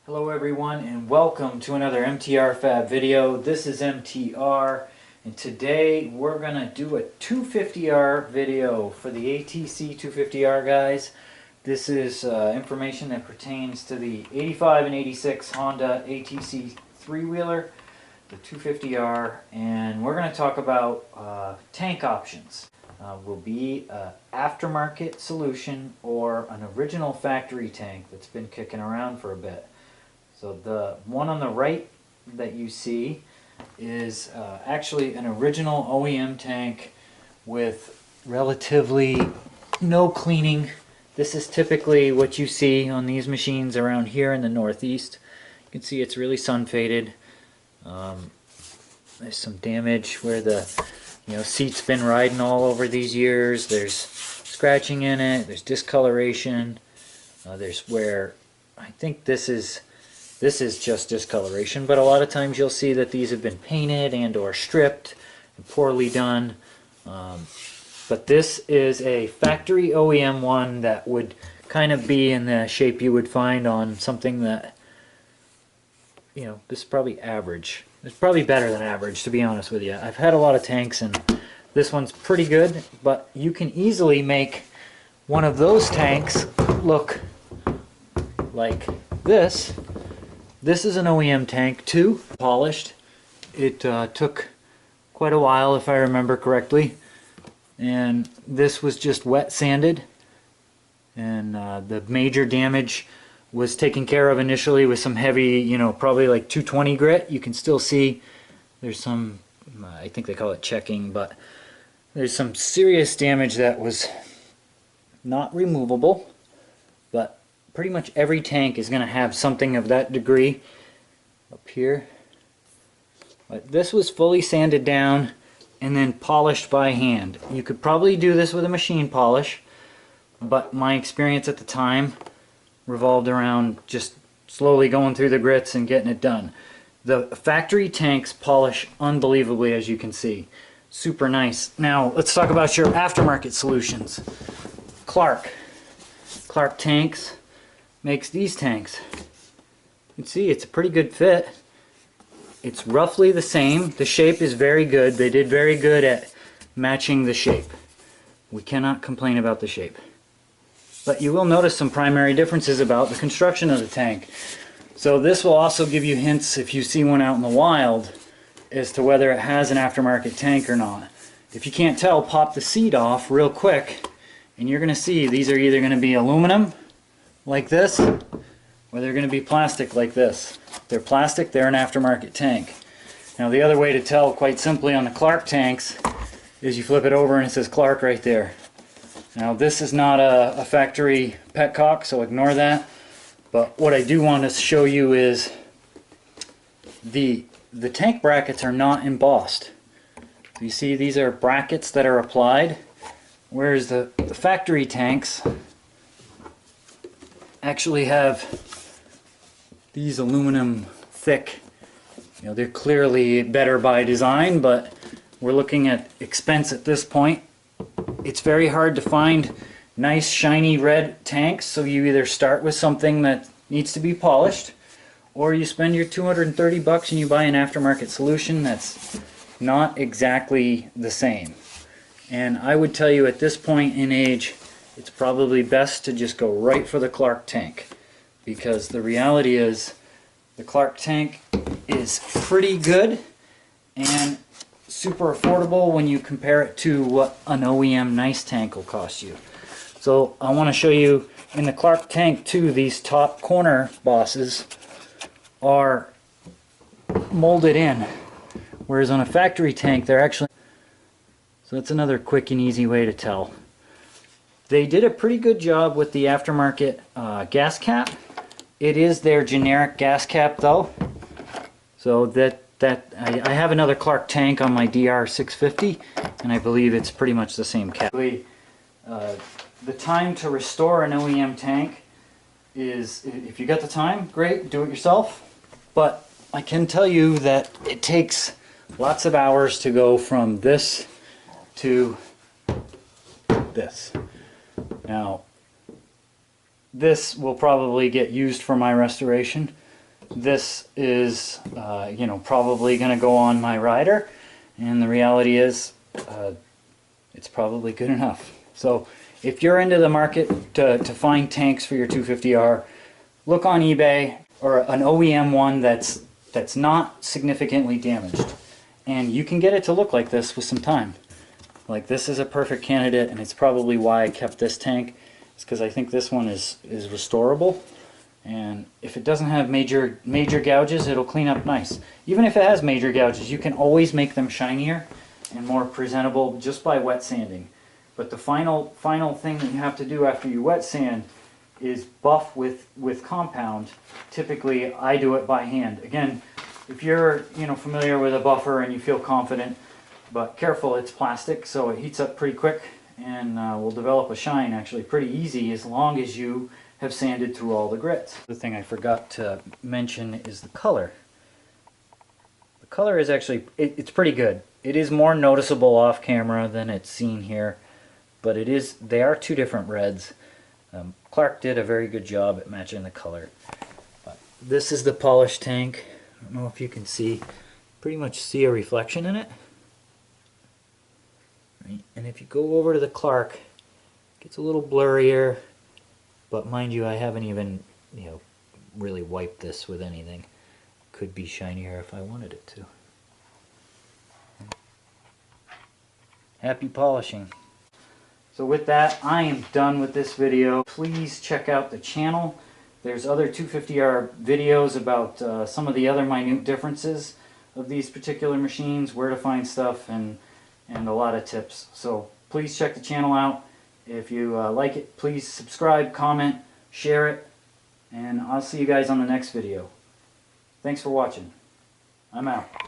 Hello everyone and welcome to another MTR Fab video. This is MTR and today we're going to do a 250R video for the ATC250R guys. This is information that pertains to the 85 and 86 Honda ATC three-wheeler, the 250R, and we're going to talk about tank options. Will be an aftermarket solution or an original factory tank that's been kicking around for a bit. So the one on the right that you see is actually an original OEM tank with relatively no cleaning. This is typically what you see on these machines around here in the Northeast. You can see it's really sun faded. There's some damage where the seat's been riding all over these years. There's scratching in it. There's discoloration. There's where I think this is just discoloration, but a lot of times you'll see that these have been painted and or stripped and poorly done. But this is a factory OEM one that would kind of be in the shape you would find on something that, this is probably average. It's probably better than average, to be honest with you. I've had a lot of tanks and this one's pretty good, but you can easily make one of those tanks look like this. This is an OEM tank too, polished. It took quite a while if I remember correctly, and this was just wet sanded, and the major damage was taken care of initially with some heavy, probably like 220 grit. You can still see there's some, I think they call it checking, but there's some serious damage that was not removable, but pretty much every tank is going to have something of that degree up here. But this was fully sanded down and then polished by hand. You could probably do this with a machine polish, but my experience at the time revolved around just slowly going through the grits and getting it done. The factory tanks polish unbelievably, as you can see. Super nice. Now let's talk about your aftermarket solutions. Clarke tanks makes these tanks. You can see it's a pretty good fit. It's roughly the same. The shape is very good. They did very good at matching the shape. We cannot complain about the shape. But you will notice some primary differences about the construction of the tank. So this will also give you hints if you see one out in the wild as to whether it has an aftermarket tank or not. If you can't tell, pop the seat off real quick and you're going to see these are either going to be aluminum like this, or they're going to be plastic like this. If they're plastic, they're an aftermarket tank. Now the other way to tell, quite simply, on the Clarke tanks is you flip it over and it says Clarke right there. Now this is not a factory petcock, so ignore that. But what I do want to show you is the tank brackets are not embossed. You see, these are brackets that are applied, whereas the factory tanks actually have these aluminum thick. They're clearly better by design, but we're looking at expense at this point. It's very hard to find nice shiny red tanks, so you either start with something that needs to be polished, or you spend your 230 bucks and you buy an aftermarket solution that's not exactly the same. And I would tell you at this point in age, it's probably best to just go right for the Clarke tank, because the reality is the Clarke tank is pretty good and super affordable when you compare it to what an OEM nice tank will cost you. So I want to show you in the Clarke tank too, these top corner bosses are molded in, whereas on a factory tank they're actually, so that's another quick and easy way to tell. They did a pretty good job with the aftermarket gas cap. It is their generic gas cap though, so I have another Clarke tank on my DR650 and I believe it's pretty much the same cap. The time to restore an OEM tank is, if you got the time, great, do it yourself, but I can tell you that it takes lots of hours to go from this to this. Now, this will probably get used for my restoration, this is you know, probably going to go on my rider, and the reality is it's probably good enough. So if you're into the market to find tanks for your 250R, look on eBay or an OEM one that's not significantly damaged, and you can get it to look like this with some time. Like, this is a perfect candidate, and it's probably why I kept this tank. It's because I think this one is restorable, and if it doesn't have major gouges, it'll clean up nice. Even if it has major gouges, you can always make them shinier and more presentable just by wet sanding. But the final thing that you have to do after you wet sand is buff with compound. Typically, I do it by hand. Again, if you're familiar with a buffer and you feel confident, but careful, it's plastic, so it heats up pretty quick and will develop a shine actually pretty easy as long as you have sanded through all the grits. The thing I forgot to mention is the color. The color is actually, it's pretty good. It is more noticeable off camera than it's seen here, but they are two different reds. Clarke did a very good job at matching the color. This is the polished tank. I don't know if you can see, pretty much see a reflection in it. Right? And if you go over to the Clarke, it gets a little blurrier, but mind you, I haven't even really wiped this with anything. Could be shinier if I wanted it to. Happy polishing. So with that, I am done with this video. Please check out the channel. There's other 250R videos about some of the other minute differences of these particular machines, where to find stuff, and a lot of tips. So please check the channel out. If you like it, please subscribe, comment, share it, and I'll see you guys on the next video. Thanks for watching. I'm out.